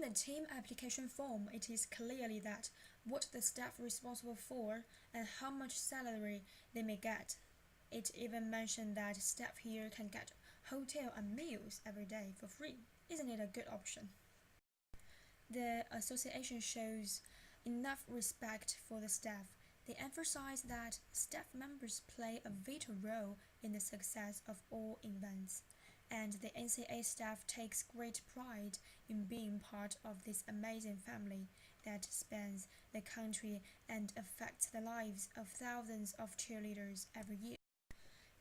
the team application form, it is clearly that what the staff responsible for and how much salary they may get. It even mentioned that staff here can get hotel and meals every day for free. Isn't it a good option? The association shows enough respect for the staff. They emphasize that staff members play a vital role in the success of all events, and the NCA staff takes great pride in being part of this amazing family that spans the country and affects the lives of thousands of cheerleaders every year.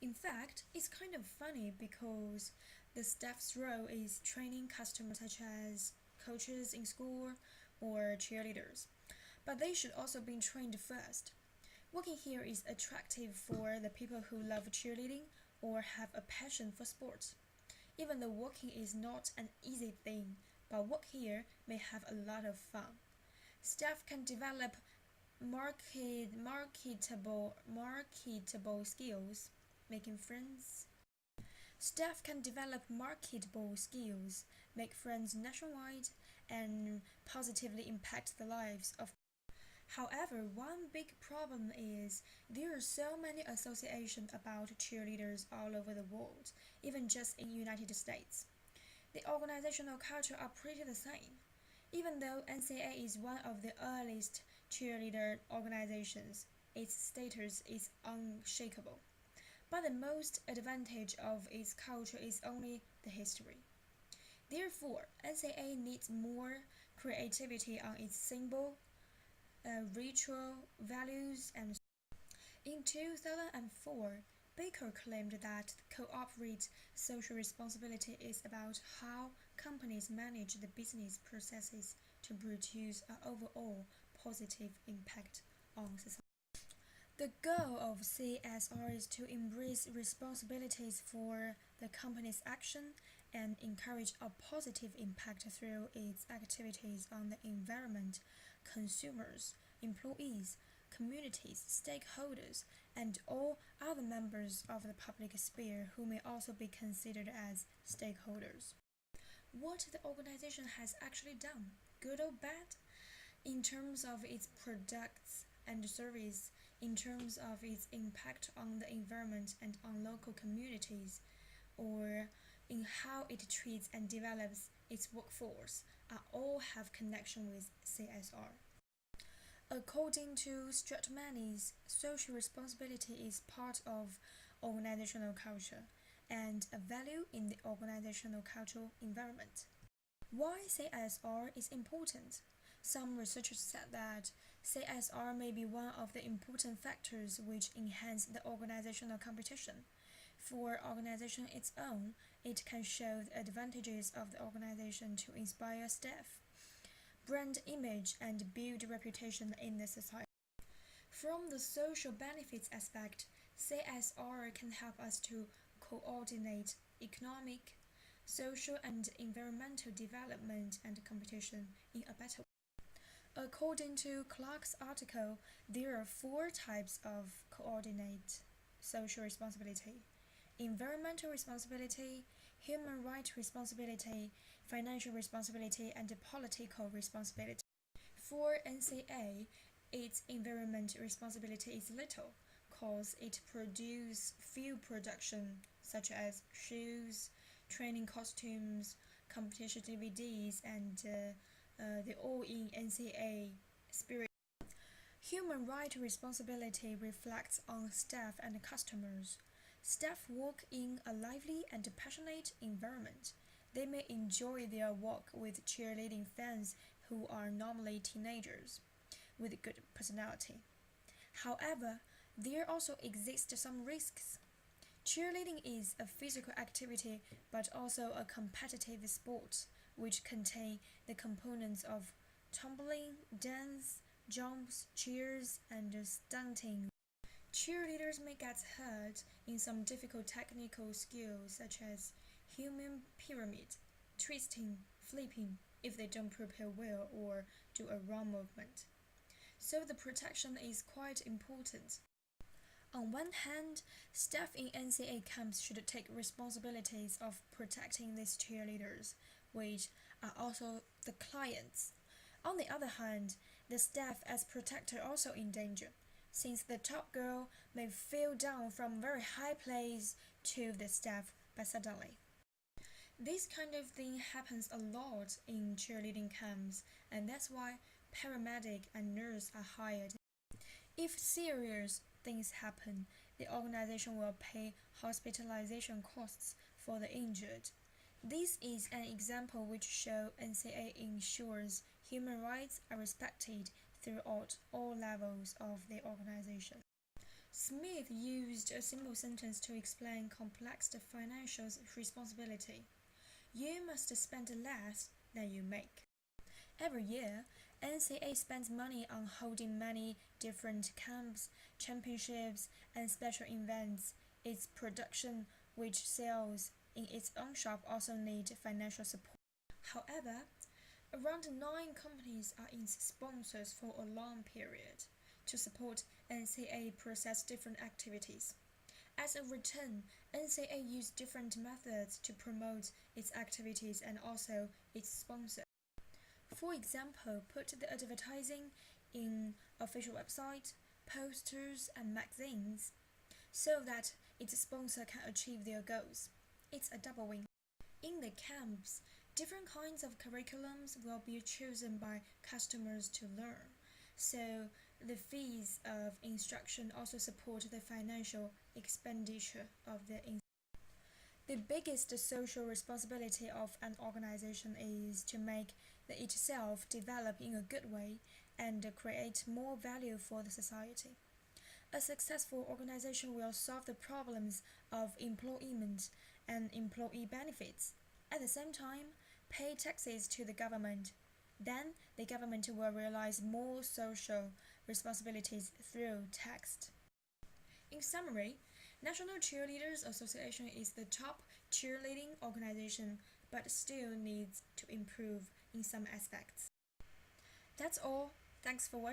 In fact, it's kind of funny because the staff's role is training customers such as coaches in school or cheerleaders, but they should also be trained first. Working here is attractive for the people who love cheerleading or have a passion for sports. Even though working is not an easy thing, but work here may have a lot of fun. Staff can develop marketable skills, making friends. Staff can develop marketable skills, make friends nationwide, and positively impact the lives of. However, one big problem is there are so many associations about cheerleaders all over the world, even just in United States. The organizational culture are pretty the same. Even though NCA is one of the earliest cheerleader organizations, its status is unshakable. But the most advantage of its culture is only the history. Therefore, NCA needs more creativity on its symbol, ritual, values, and in 2004, Baker claimed that corporate social responsibility is about how companies manage the business processes to produce an overall positive impact on society. The goal of CSR is to embrace responsibilities for the company's action and encourage a positive impact through its activities on the environment, consumers, employees, communities, stakeholders, and all other members of the public sphere who may also be considered as stakeholders. What the organization has actually done, good or bad, in terms of its products and service, in terms of its impact on the environment and on local communities, or in how it treats and develops its workforce, all have connection with CSR. According to Stratmanis, social responsibility is part of organizational culture and a value in the organizational cultural environment. Why CSR is important? Some researchers said that CSR may be one of the important factors which enhance the organizational competition. For organization its own, it can show the advantages of the organization to inspire staff, brand image, and build reputation in the society. From the social benefits aspect, CSR can help us to coordinate economic, social, and environmental development and competition in a better way. According to Clark's article, there are four types of coordinate social responsibility: environmental responsibility, human rights responsibility, financial responsibility, and political responsibility. For NCA, its environmental responsibility is little, cause it produces few production such as shoes, training costumes, competition DVDs, and the all-in NCA spirit. Human rights responsibility reflects on staff and customers. Staff work in a lively and passionate environment. They may enjoy their work with cheerleading fans who are normally teenagers with good personality. However, there also exist some risks. Cheerleading is a physical activity but also a competitive sport which contain the components of tumbling, dance, jumps, cheers, and stunting. Cheerleaders may get hurt in some difficult technical skills such as human pyramid, twisting, flipping if they don't prepare well or do a wrong movement. So the protection is quite important. On one hand, staff in NCA camps should take responsibilities of protecting these cheerleaders, which are also the clients. On the other hand, the staff as protector also in danger, since the top girl may fall down from very high place to the staff but suddenly. This kind of thing happens a lot in cheerleading camps, and that's why paramedic and nurse are hired. If serious things happen, the organization will pay hospitalization costs for the injured. This is an example which shows NCA ensures human rights are respected throughout all levels of the organization. Smith used a simple sentence to explain complex financial responsibility. You must spend less than you make. Every year, NCA spends money on holding many different camps, championships, and special events. Its production, which sells in its own shop, also need financial support. However, around 9 companies are its sponsors for a long period to support NCA process different activities. As a return, NCA used different methods to promote its activities and also its sponsors. For example, put the advertising in official website, posters, and magazines so that its sponsor can achieve their goals. It's a double win. In the camps, different kinds of curriculums will be chosen by customers to learn. So the fees of instruction also support the financial expenditure of the institution. The biggest social responsibility of an organization is to make itself develop in a good way and create more value for the society. A successful organization will solve the problems of employment and employee benefits. At the same time, pay taxes to the government. Then the government will realize more social responsibilities through tax. In summary, National Cheerleaders Association is the top cheerleading organization but still needs to improve in some aspects. That's all. Thanks for watching.